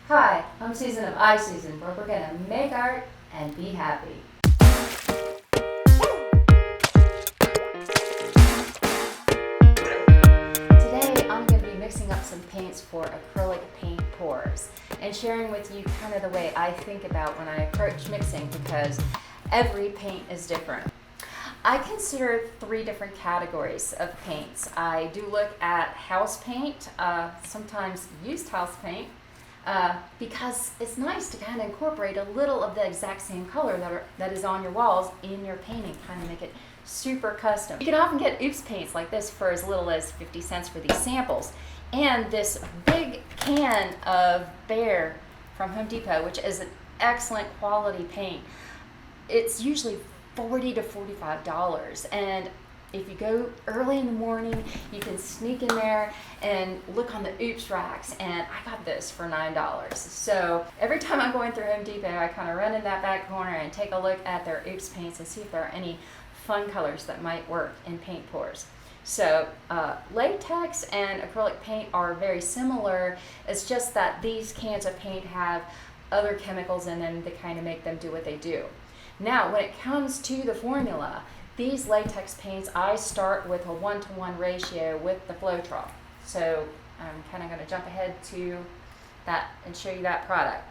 Hi, I'm Susan of EyeSusan, where we're going to make art and be happy. Today I'm going to be mixing up some paints for acrylic paint pours and sharing with you kind of the way I think about when I approach mixing, because every paint is different. I consider 3 different categories of paints. I do look at house paint, sometimes used house paint, because it's nice to kind of incorporate a little of the exact same color that is on your walls in your painting, kind of make it super custom. You can often get oops paints like this for as little as 50 cents for these samples. And this big can of BEHR from Home Depot, which is an excellent quality paint, it's usually $40 to $45, and if you go early in the morning, you can sneak in there and look on the oops racks, and I got this for $9. So every time I'm going through Home Depot, I kind of run in that back corner and take a look at their oops paints and see if there are any fun colors that might work in paint pours. So latex and acrylic paint are very similar. It's just that these cans of paint have other chemicals in them that kind of make them do what they do. Now, when it comes to the formula, these latex paints, I start with a 1-to-1 ratio with the Floetrol. So I'm kind of going to jump ahead to that and show you that product.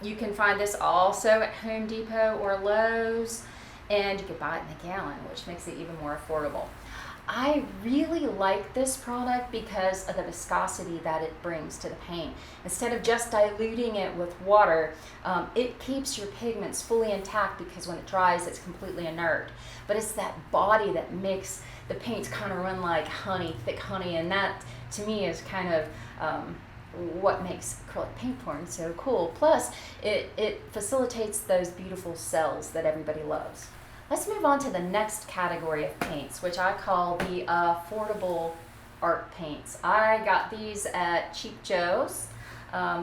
You can find this also at Home Depot or Lowe's, and you can buy it in a gallon, which makes it even more affordable. I really like this product because of the viscosity that it brings to the paint. Instead of just diluting it with water, it keeps your pigments fully intact, because when it dries, it's completely inert. But it's that body that makes the paints kind of run like honey, thick honey, and that to me is kind of what makes acrylic paint pouring so cool. Plus, it facilitates those beautiful cells that everybody loves. Let's move on to the next category of paints, which I call the affordable art paints. I got these at Cheap Joe's.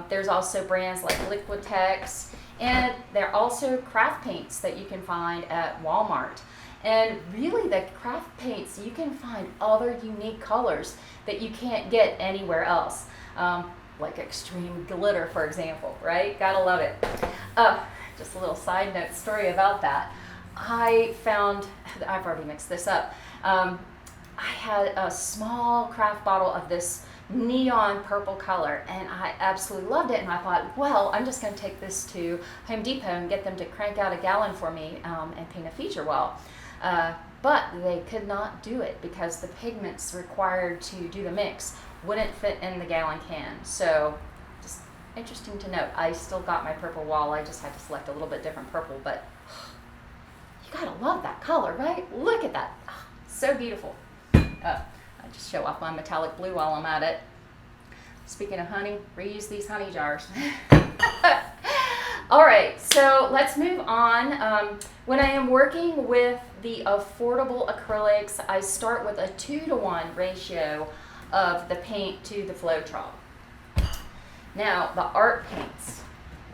There's also brands like Liquitex, and there are also craft paints that you can find at Walmart. And really, the craft paints, you can find other unique colors that you can't get anywhere else. Like extreme glitter, for example, right? Gotta love it. Just a little side note story about that. I found, I've already mixed this up, I had a small craft bottle of this neon purple color, and I absolutely loved it, and I thought, well, I'm just going to take this to Home Depot and get them to crank out a gallon for me and paint a feature wall. But they could not do it because the pigments required to do the mix wouldn't fit in the gallon can. So just interesting to note. I still got my purple wall. I just had to select a little bit different purple, but you gotta love that color, right? Look at that. Oh, so beautiful. I just show off my metallic blue while I'm at it. Speaking of honey, reuse these honey jars. All right, so let's move on. When I am working with the affordable acrylics, I start with a 2-to-1 ratio of the paint to the Floetrol. Now, the art paints,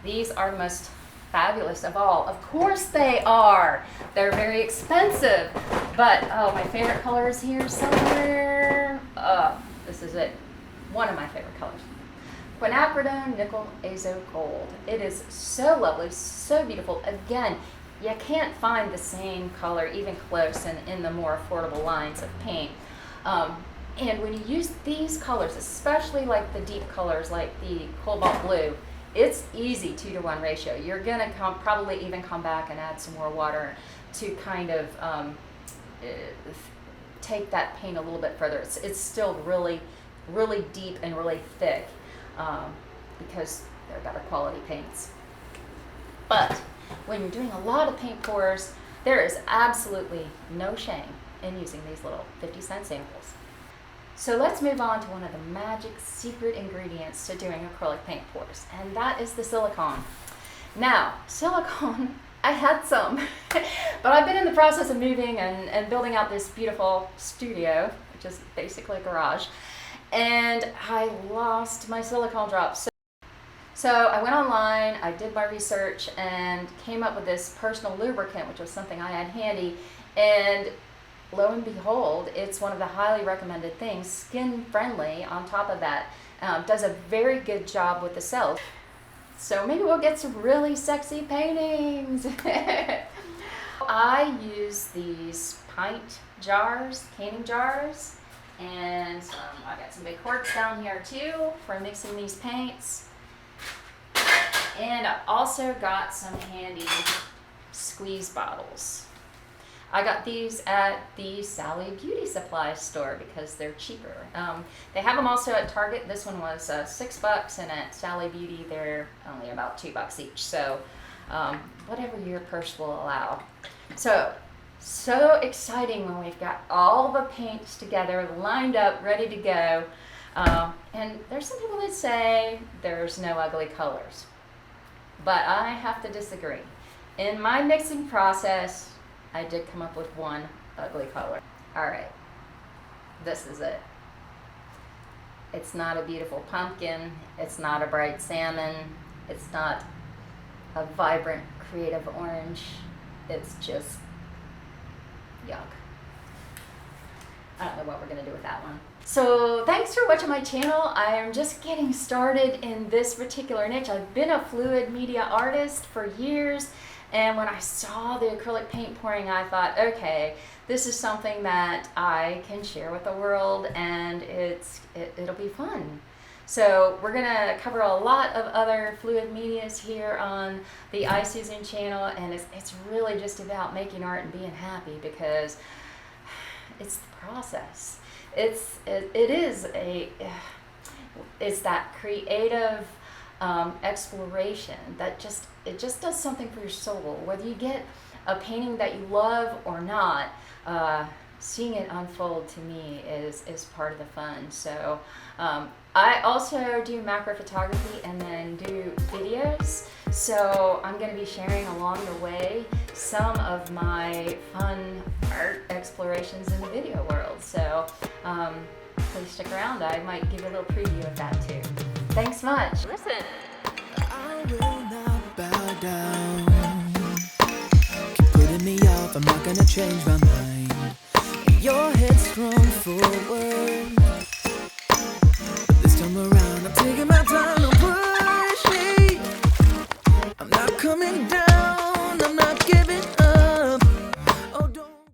these are the most fabulous of all. Of course they are. They're very expensive, but oh, my favorite color is here somewhere. This is it. One of my favorite colors. Quinacridone Nickel Azo Gold. It is so lovely, so beautiful. Again, you can't find the same color even close in the more affordable lines of paint. And when you use these colors, especially like the deep colors like the cobalt blue, it's easy 2-to-1 ratio. You're gonna probably even come back and add some more water to kind of take that paint a little bit further. It's still really, really deep and really thick because they're better quality paints. But when you're doing a lot of paint pours, there is absolutely no shame in using these little 50-cent samples. So let's move on to one of the magic secret ingredients to doing acrylic paint pours, and that is the silicone. Now, silicone, I had some, but I've been in the process of moving and building out this beautiful studio, which is basically a garage, and I lost my silicone drops. So I went online, I did my research, and came up with this personal lubricant, which was something I had handy, and lo and behold, it's one of the highly recommended things, skin friendly on top of that. does a very good job with the cells. So maybe we'll get some really sexy paintings. I use these pint jars, canning jars, and I got some big corks down here too for mixing these paints. And I also got some handy squeeze bottles. I got these at the Sally Beauty Supply store because they're cheaper. They have them also at Target. This one was $6, and at Sally Beauty they're only about $2 each. So whatever your purse will allow. So exciting when we've got all the paints together, lined up, ready to go. And there's some people that say there's no ugly colors, but I have to disagree. In my mixing process, I did come up with one ugly color. All right, this is it. It's not a beautiful pumpkin. It's not a bright salmon. It's not a vibrant, creative orange. It's just yuck. I don't know what we're gonna do with that one. So thanks for watching my channel. I am just getting started in this particular niche. I've been a fluid media artist for years, and when I saw the acrylic paint pouring, I thought, okay, this is something that I can share with the world, and it'll be fun. So we're gonna cover a lot of other fluid medias here on the EyeSusan channel, and it's really just about making art and being happy, because it's the process. It's that creative exploration that it just does something for your soul. Whether you get a painting that you love or not, seeing it unfold to me is part of the fun. So I also do macro photography and then do videos. So I'm going to be sharing along the way some of my fun art explorations in the video world. So please stick around. I might give you a little preview of that too. Thanks much. Listen. I will not bow down. Keep putting me off, I'm not gonna change my mind. Your head's strong forward.